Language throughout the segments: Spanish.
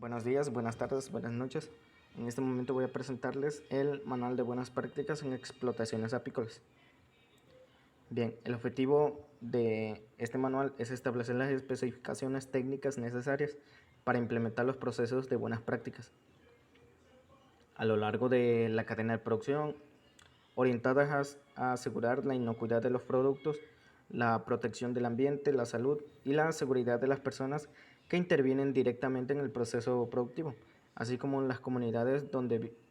Buenos días, buenas tardes, buenas noches. En este momento voy a presentarles el Manual de Buenas Prácticas en Explotaciones Apícolas. Bien, el objetivo de este manual es establecer las especificaciones técnicas necesarias para implementar los procesos de buenas prácticas a lo largo de la cadena de producción, orientadas a asegurar la inocuidad de los productos, la protección del ambiente, la salud y la seguridad de las personas que intervienen directamente en el proceso productivo, así como en las comunidades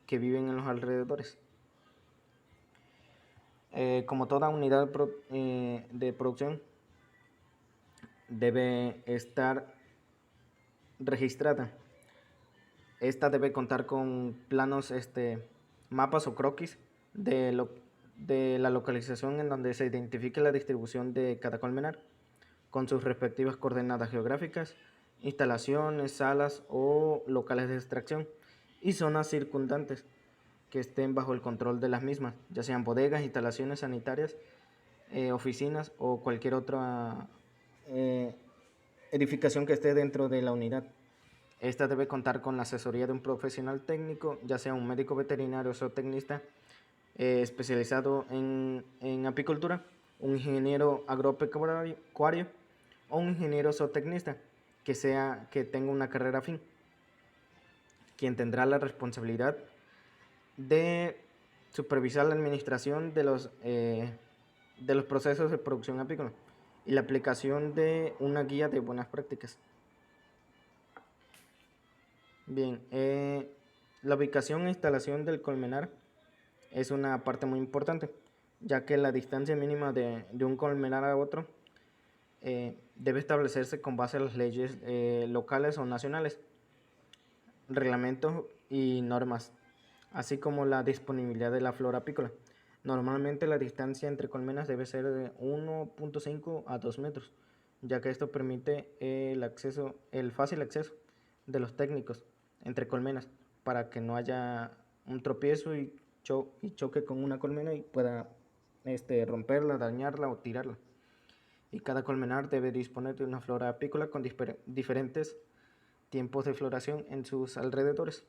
que viven en los alrededores. Como toda unidad de producción debe estar registrada. Esta debe contar con planos, mapas o croquis de la localización en donde se identifique la distribución de cada colmenar, con sus respectivas coordenadas geográficas, instalaciones, salas o locales de extracción y zonas circundantes que estén bajo el control de las mismas, ya sean bodegas, instalaciones sanitarias, oficinas o cualquier otra edificación que esté dentro de la unidad. Esta debe contar con la asesoría de un profesional técnico, ya sea un médico veterinario o zootecnista especializado en apicultura, un ingeniero agropecuario o un ingeniero zootecnista que tenga una carrera afín, quien tendrá la responsabilidad de supervisar la administración de los procesos de producción apícola y la aplicación de una guía de buenas prácticas. Bien, la ubicación e instalación del colmenar es una parte muy importante, ya que la distancia mínima de un colmenar a otro debe establecerse con base a las leyes locales o nacionales, reglamentos y normas, así como la disponibilidad de la flora apícola. Normalmente la distancia entre colmenas debe ser de 1.5 a 2 metros, ya que esto permite el fácil acceso de los técnicos entre colmenas para que no haya un tropiezo y choque con una colmena y pueda romperla, dañarla o tirarla. Y cada colmenar debe disponer de una flora apícola con diferentes tiempos de floración en sus alrededores.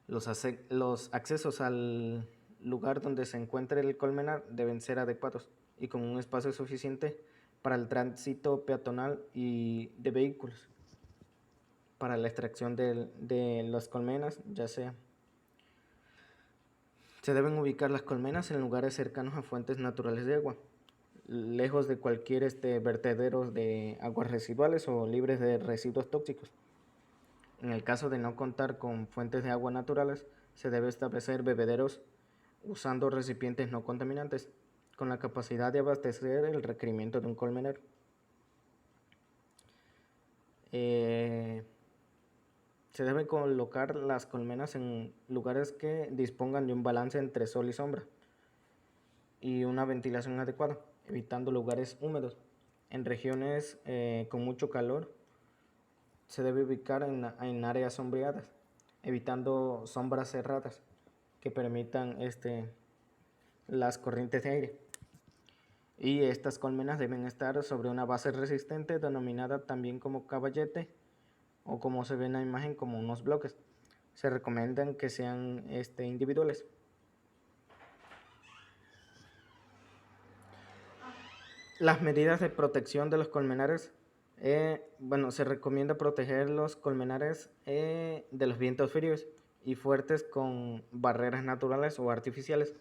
Los accesos al lugar donde se encuentre el colmenar deben ser adecuados y con un espacio suficiente para el tránsito peatonal y de vehículos. Para la extracción de las colmenas, se deben ubicar las colmenas en lugares cercanos a fuentes naturales de agua, lejos de cualquier vertederos de aguas residuales o libres de residuos tóxicos. En el caso de no contar con fuentes de agua naturales, se debe establecer bebederos usando recipientes no contaminantes, con la capacidad de abastecer el requerimiento de un colmenero. Se deben colocar las colmenas en lugares que dispongan de un balance entre sol y sombra y una ventilación adecuada, evitando lugares húmedos. En regiones con mucho calor se debe ubicar en áreas sombreadas, evitando sombras cerradas que permitan las corrientes de aire. Y estas colmenas deben estar sobre una base resistente denominada también como caballete o como se ve en la imagen como unos bloques. Se recomiendan que sean individuales. Las medidas de protección de los colmenares. Se recomienda proteger los colmenares de los vientos fríos y fuertes con barreras naturales o artificiales.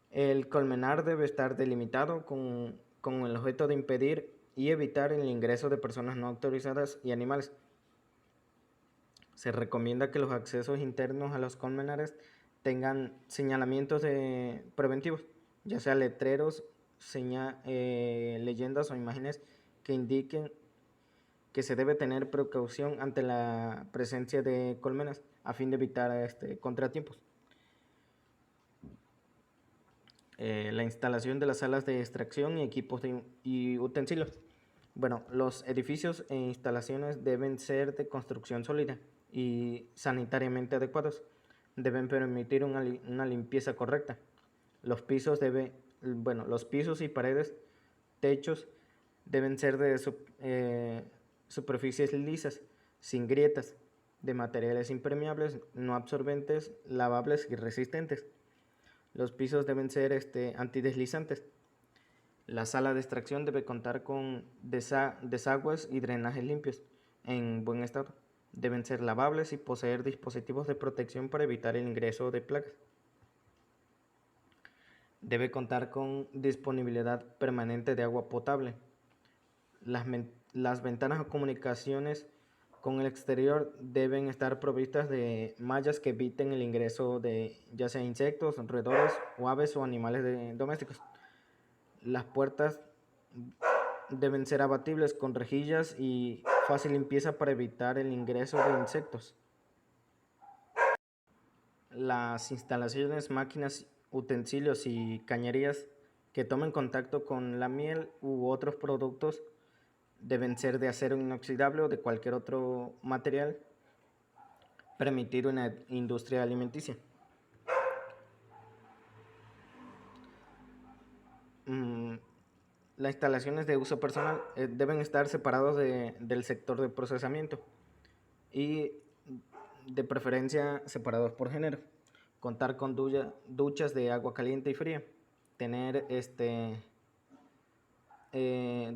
El colmenar debe estar delimitado con el objeto de impedir y evitar el ingreso de personas no autorizadas y animales. Se recomienda que los accesos internos a los colmenares tengan señalamientos preventivos, ya sea letreros, leyendas o imágenes que indiquen que se debe tener precaución ante la presencia de colmenas a fin de evitar contratiempos. La instalación de las salas de extracción y equipos y utensilios. Bueno, los edificios e instalaciones deben ser de construcción sólida y sanitariamente adecuados. Deben permitir una limpieza correcta. Los pisos y paredes, techos deben ser superficies lisas, sin grietas, de materiales impermeables, no absorbentes, lavables y resistentes. Los pisos deben ser antideslizantes. La sala de extracción debe contar con desagües y drenajes limpios, en buen estado. Deben ser lavables y poseer dispositivos de protección para evitar el ingreso de plagas. Debe contar con disponibilidad permanente de agua potable. Las ventanas o comunicaciones con el exterior deben estar provistas de mallas que eviten el ingreso de ya sea insectos, roedores o aves o animales domésticos. Las puertas deben ser abatibles con rejillas y fácil limpieza para evitar el ingreso de insectos. Las instalaciones, máquinas, utensilios y cañerías que tomen contacto con la miel u otros productos deben ser de acero inoxidable o de cualquier otro material permitido en la industria alimenticia. Las instalaciones de uso personal deben estar separados del sector de procesamiento y de preferencia separados por género. Contar con duchas de agua caliente y fría. Tener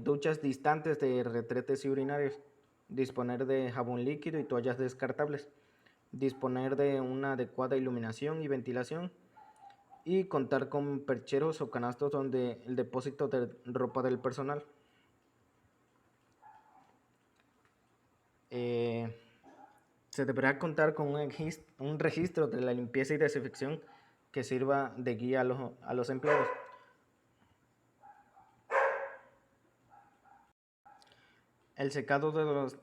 duchas distantes de retretes y urinarios. Disponer de jabón líquido y toallas descartables. Disponer de una adecuada iluminación y ventilación. Y contar con percheros o canastos donde el depósito de ropa del personal. Se deberá contar con un registro de la limpieza y desinfección que sirva de guía a los empleados. El secado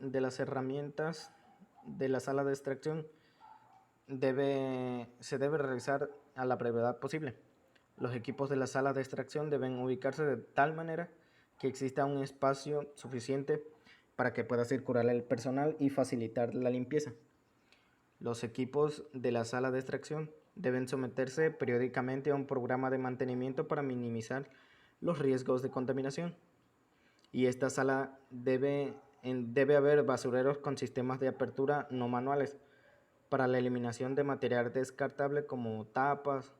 de las herramientas de la sala de extracción se debe realizar a la brevedad posible. Los equipos de la sala de extracción deben ubicarse de tal manera que exista un espacio suficiente para que pueda circular el personal y facilitar la limpieza. Los equipos de la sala de extracción deben someterse periódicamente a un programa de mantenimiento para minimizar los riesgos de contaminación. Y esta sala debe haber basureros con sistemas de apertura no manuales para la eliminación de material descartable como tapas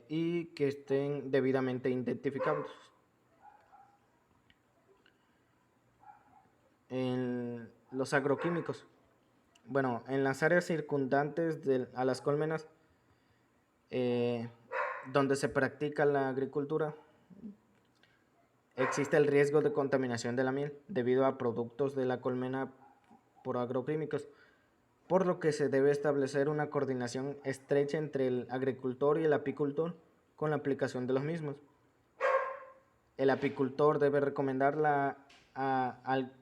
y que estén debidamente identificados. En los agroquímicos. Bueno, en las áreas circundantes a las colmenas, donde se practica la agricultura, existe el riesgo de contaminación de la miel debido a productos de la colmena por agroquímicos, por lo que se debe establecer una coordinación estrecha entre el agricultor y el apicultor con la aplicación de los mismos. El apicultor debe recomendar al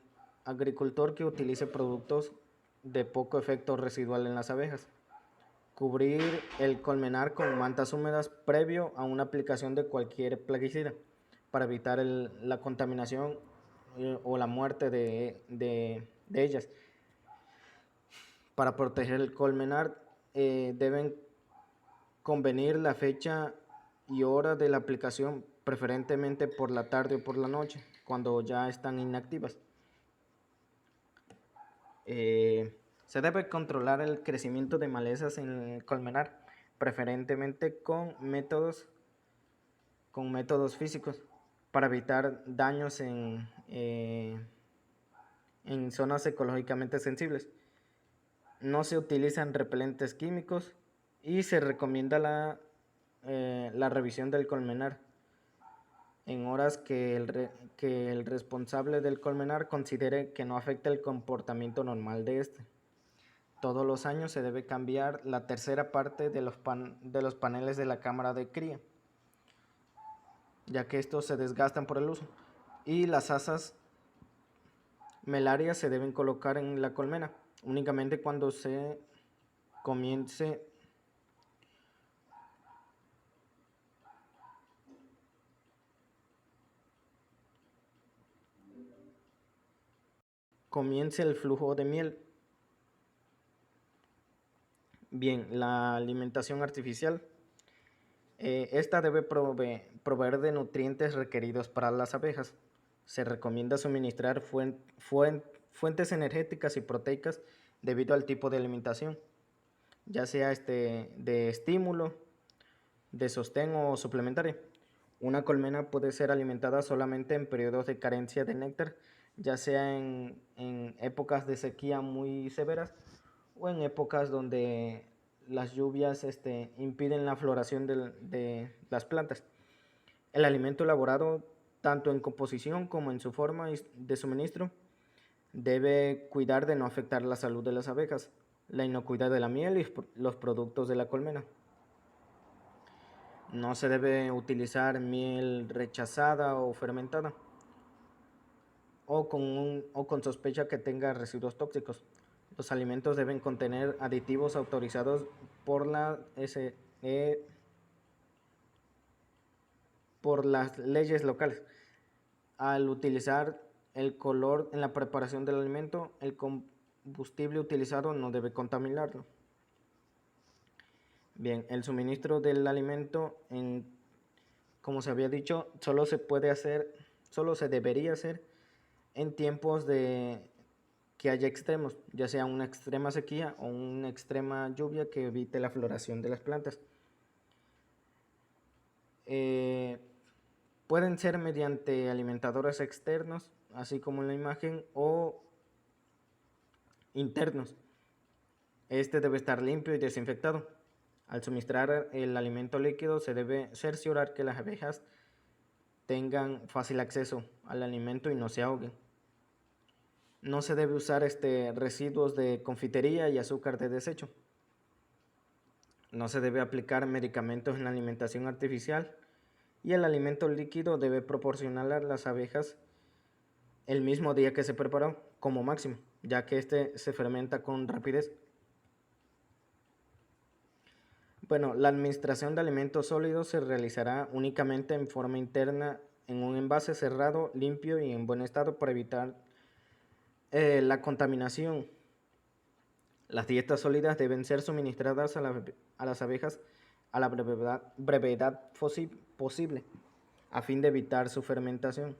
agricultor que utilice productos de poco efecto residual en las abejas. Cubrir el colmenar con mantas húmedas previo a una aplicación de cualquier plaguicida para evitar la contaminación o la muerte de ellas. Para proteger el colmenar deben convenir la fecha y hora de la aplicación, preferentemente por la tarde o por la noche, cuando ya están inactivas. Se debe controlar el crecimiento de malezas en el colmenar, preferentemente con métodos físicos, para evitar daños en zonas ecológicamente sensibles. No se utilizan repelentes químicos y se recomienda la revisión del colmenar en horas que el responsable del colmenar considere que no afecta el comportamiento normal de este. Todos los años se debe cambiar la tercera parte de los paneles de la cámara de cría, ya que estos se desgastan por el uso, y las asas melarias se deben colocar en la colmena únicamente cuando se comience el flujo de miel. Bien, la alimentación artificial. Esta debe proveer de nutrientes requeridos para las abejas. Se recomienda suministrar fuentes energéticas y proteicas debido al tipo de alimentación, ya sea de estímulo, de sostén o suplementaria. Una colmena puede ser alimentada solamente en periodos de carencia de néctar, ya sea en épocas de sequía muy severas o en épocas donde las lluvias impiden la floración de las plantas. El alimento elaborado, tanto en composición como en su forma de suministro, debe cuidar de no afectar la salud de las abejas, la inocuidad de la miel y los productos de la colmena. No se debe utilizar miel rechazada o fermentada o con sospecha que tenga residuos tóxicos. Los alimentos deben contener aditivos autorizados por por las leyes locales. Al utilizar el color en la preparación del alimento, el combustible utilizado no debe contaminarlo. Bien, el suministro del alimento, como se había dicho, solo se debería hacer en tiempos de que haya extremos, ya sea una extrema sequía o una extrema lluvia que evite la floración de las plantas. Pueden ser mediante alimentadores externos, así como en la imagen, o internos. Este debe estar limpio y desinfectado. Al suministrar el alimento líquido se debe cerciorar que las abejas tengan fácil acceso al alimento y no se ahoguen. No se debe usar residuos de confitería y azúcar de desecho. No se debe aplicar medicamentos en la alimentación artificial y el alimento líquido debe proporcionar a las abejas el mismo día que se preparó, como máximo, ya que se fermenta con rapidez. Bueno, la administración de alimentos sólidos se realizará únicamente en forma interna en un envase cerrado, limpio y en buen estado para evitar la contaminación. Las dietas sólidas deben ser suministradas a las abejas a la brevedad posible, a fin de evitar su fermentación.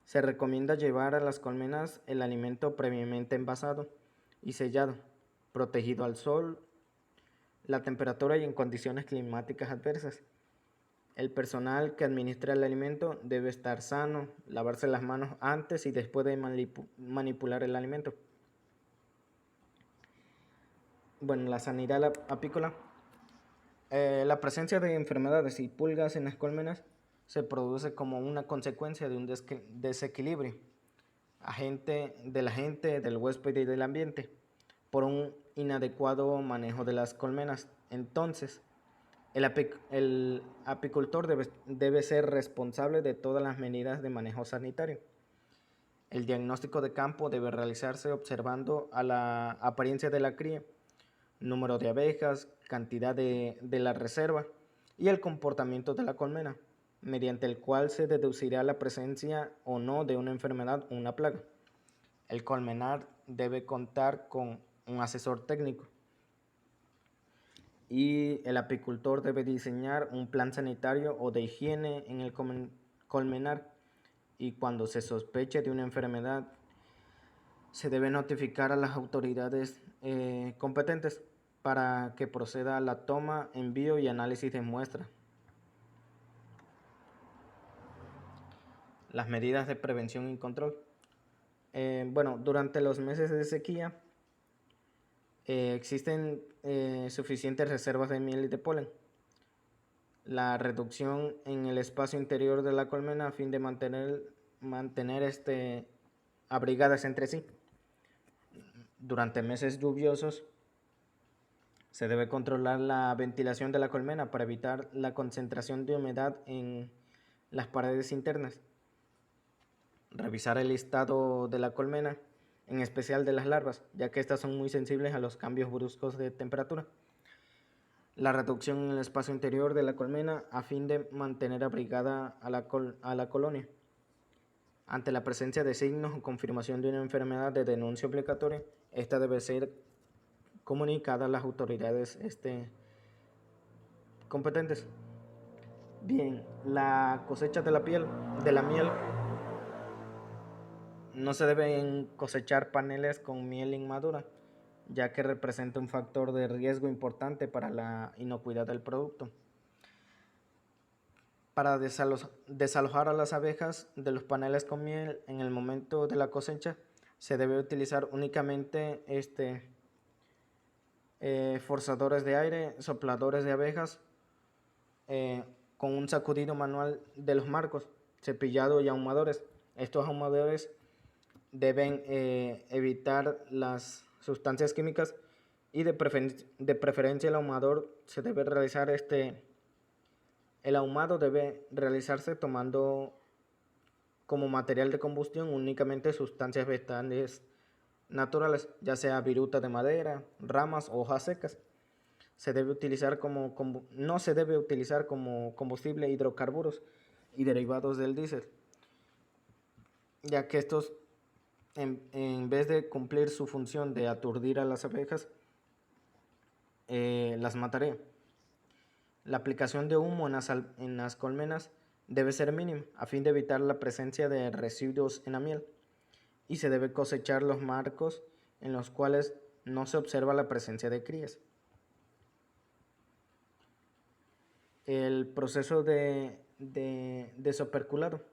Se recomienda llevar a las colmenas el alimento previamente envasado y sellado, protegido al sol, la temperatura y en condiciones climáticas adversas. El personal que administra el alimento debe estar sano, lavarse las manos antes y después de manipular el alimento. Bueno, la sanidad apícola. La presencia de enfermedades y pulgas en las colmenas se produce como una consecuencia de un desequilibrio de la gente, del huésped y del ambiente por un inadecuado manejo de las colmenas. Entonces, el apicultor debe ser responsable de todas las medidas de manejo sanitario. El diagnóstico de campo debe realizarse observando a la apariencia de la cría, número de abejas, cantidad de la reserva y el comportamiento de la colmena, mediante el cual se deducirá la presencia o no de una enfermedad o una plaga. El colmenar debe contar con un asesor técnico y el apicultor debe diseñar un plan sanitario o de higiene en el colmenar, y cuando se sospeche de una enfermedad se debe notificar a las autoridades competentes para que proceda a la toma, envío y análisis de muestras. Las medidas de prevención y control. Bueno, durante los meses de sequía existen suficientes reservas de miel y de polen. La reducción en el espacio interior de la colmena a fin de mantener abrigadas entre sí. Durante meses lluviosos se debe controlar la ventilación de la colmena para evitar la concentración de humedad en las paredes internas. Revisar el estado de la colmena, en especial de las larvas, ya que estas son muy sensibles a los cambios bruscos de temperatura. La reducción en el espacio interior de la colmena a fin de mantener abrigada a la colonia. Ante la presencia de signos o confirmación de una enfermedad de denuncia obligatoria, esta debe ser comunicada a las autoridades competentes. Bien, la cosecha de la miel. no se deben cosechar paneles con miel inmadura, ya que representa un factor de riesgo importante para la inocuidad del producto. Para desalojar a las abejas de los paneles con miel en el momento de la cosecha, se debe utilizar únicamente forzadores de aire, sopladores de abejas, con un sacudido manual de los marcos, cepillado y ahumadores. Estos ahumadores deben evitar las sustancias químicas y de preferencia el ahumador se debe realizar el ahumado debe realizarse tomando como material de combustión únicamente sustancias vegetales naturales, ya sea viruta de madera, ramas o hojas secas. No se debe utilizar como combustible hidrocarburos y derivados del diésel, ya que estos, en vez de cumplir su función de aturdir a las abejas, las mataría. La aplicación de humo en las colmenas debe ser mínima a fin de evitar la presencia de residuos en la miel, y se debe cosechar los marcos en los cuales no se observa la presencia de crías. El proceso de desoperculado.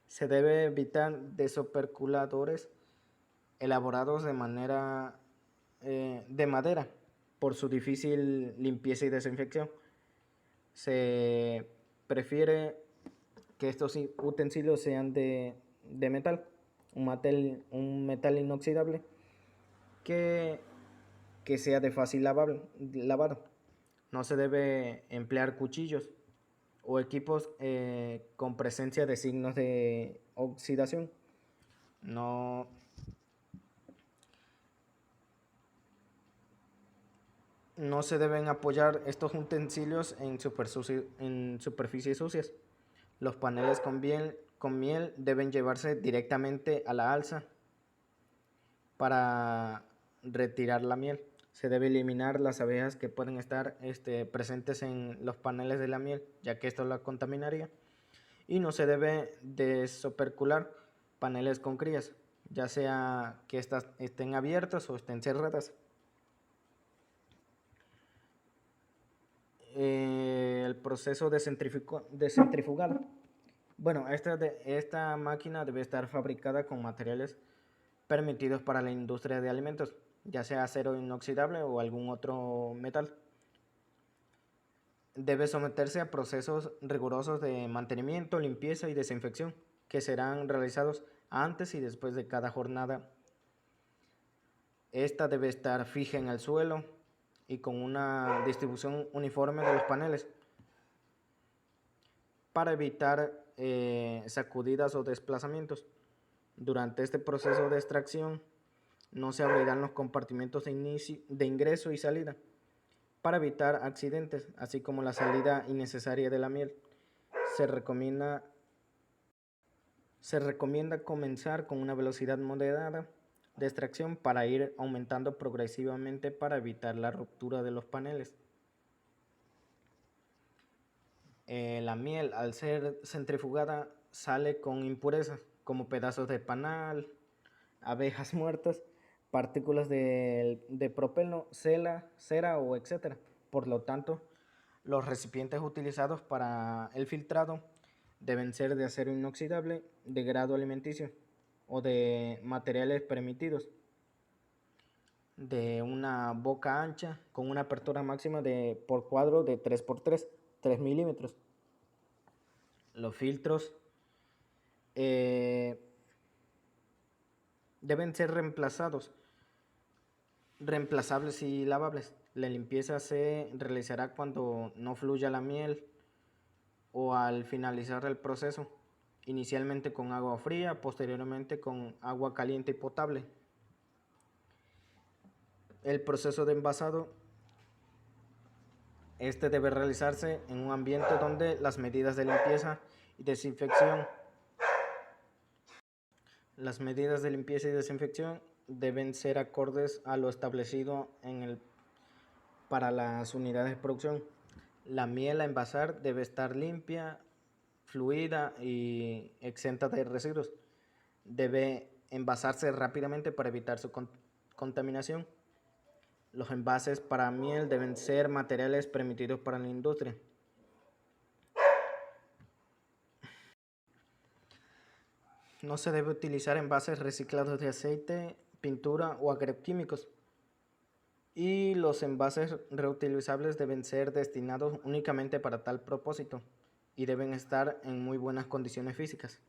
Se debe evitar desoperculadores elaborados de madera por su difícil limpieza y desinfección. Se prefiere que estos utensilios sean de metal, un metal inoxidable que sea de fácil lavado. No se debe emplear cuchillos o equipos con presencia de signos de oxidación. No se deben apoyar estos utensilios en superficies sucias. Los paneles con miel deben llevarse directamente a la alza para retirar la miel. Se debe eliminar las abejas que pueden estar presentes en los paneles de la miel, ya que esto la contaminaría. Y no se debe desopercular paneles con crías, ya sea que estas estén abiertas o estén cerradas. El proceso de centrifugado. Bueno, esta máquina debe estar fabricada con materiales permitidos para la industria de alimentos, ya sea acero inoxidable o algún otro metal. Debe someterse a procesos rigurosos de mantenimiento, limpieza y desinfección, que serán realizados antes y después de cada jornada. Esta debe estar fija en el suelo y con una distribución uniforme de los paneles para evitar sacudidas o desplazamientos. Durante este proceso de extracción no se abrirán los compartimentos de ingreso y salida para evitar accidentes, así como la salida innecesaria de la miel. Se recomienda comenzar con una velocidad moderada de extracción para ir aumentando progresivamente para evitar la ruptura de los paneles. La miel, al ser centrifugada, sale con impurezas como pedazos de panal, abejas muertas, partículas de propeno, cera o etc. Por lo tanto, los recipientes utilizados para el filtrado deben ser de acero inoxidable de grado alimenticio o de materiales permitidos, de una boca ancha con una apertura máxima por cuadro de 3x3, 3 milímetros. Los filtros deben ser reemplazables y lavables. La limpieza se realizará cuando no fluya la miel o al finalizar el proceso, inicialmente con agua fría, posteriormente con agua caliente y potable. El proceso de envasado debe realizarse en un ambiente donde las medidas de limpieza y desinfección deben ser acordes a lo establecido para las unidades de producción. La miel a envasar debe estar limpia, fluida y exenta de residuos. debe envasarse rápidamente para evitar su contaminación. Los envases para miel deben ser materiales permitidos para la industria. No se debe utilizar envases reciclados de aceite, pintura o agroquímicos. Y los envases reutilizables deben ser destinados únicamente para tal propósito y deben estar en muy buenas condiciones físicas.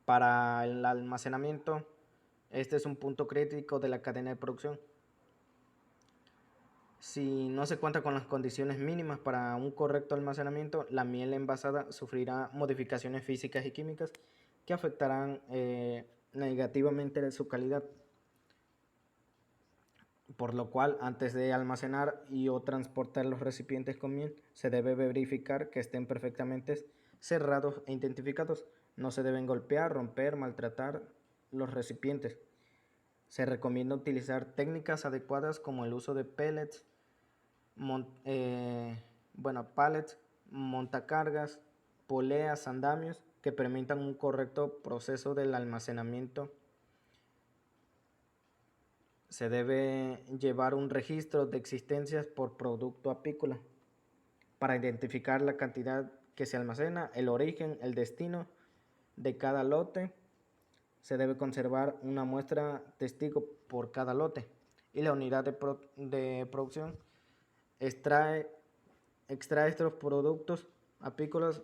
Para el almacenamiento, este es un punto crítico de la cadena de producción. Si no se cuenta con las condiciones mínimas para un correcto almacenamiento, la miel envasada sufrirá modificaciones físicas y químicas que afectarán negativamente su calidad. Por lo cual, antes de almacenar y o transportar los recipientes con miel, se debe verificar que estén perfectamente cerrados e identificados. No se deben golpear, romper, maltratar los recipientes. Se recomienda utilizar técnicas adecuadas como el uso de pellets, pallets, montacargas, poleas, andamios que permitan un correcto proceso del almacenamiento. Se debe llevar un registro de existencias por producto apícola para identificar la cantidad que se almacena, el origen, el destino de cada lote. Se debe conservar una muestra testigo por cada lote y la unidad de producción extrae estos productos apícolas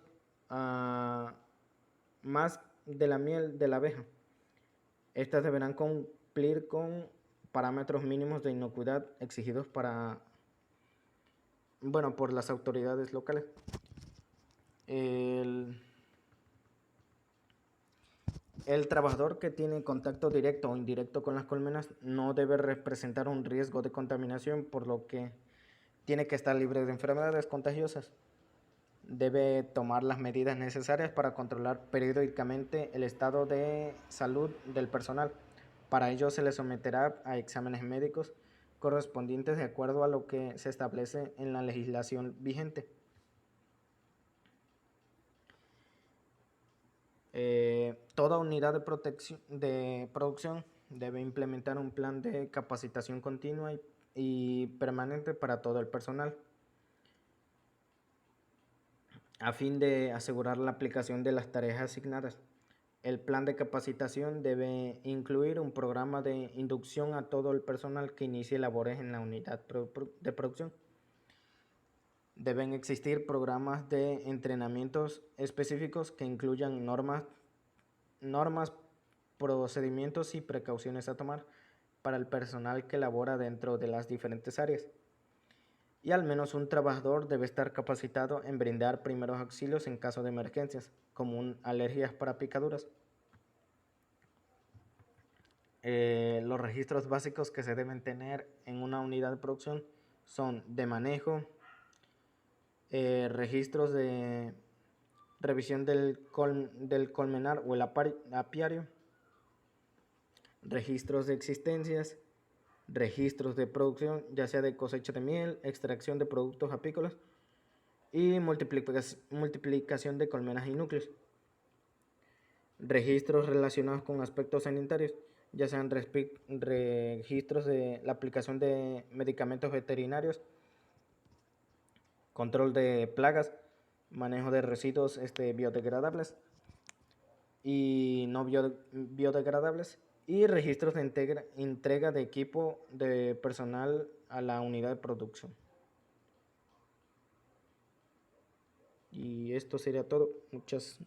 más de la miel de la abeja. Estas deberán cumplir con parámetros mínimos de inocuidad exigidos por las autoridades locales. El trabajador que tiene contacto directo o indirecto con las colmenas no debe representar un riesgo de contaminación, por lo que tiene que estar libre de enfermedades contagiosas. Debe tomar las medidas necesarias para controlar periódicamente el estado de salud del personal. Para ello se le someterá a exámenes médicos correspondientes de acuerdo a lo que se establece en la legislación vigente. Toda unidad de producción debe implementar un plan de capacitación continua y permanente para todo el personal, a fin de asegurar la aplicación de las tareas asignadas. El plan de capacitación debe incluir un programa de inducción a todo el personal que inicie labores en la unidad de producción. Deben existir programas de entrenamientos específicos que incluyan normas, procedimientos y precauciones a tomar para el personal que labora dentro de las diferentes áreas. Y al menos un trabajador debe estar capacitado en brindar primeros auxilios en caso de emergencias, como alergias para picaduras. Los registros básicos que se deben tener en una unidad de producción son de manejo, registros de revisión del colmenar o el apiario, registros de existencias, registros de producción, ya sea de cosecha de miel, extracción de productos apícolas y multiplicación de colmenas y núcleos. Registros relacionados con aspectos sanitarios, ya sean registros de la aplicación de medicamentos veterinarios, control de plagas, manejo de residuos biodegradables y no biodegradables, y registros de entrega de equipo de personal a la unidad de producción. Y esto sería todo. Muchas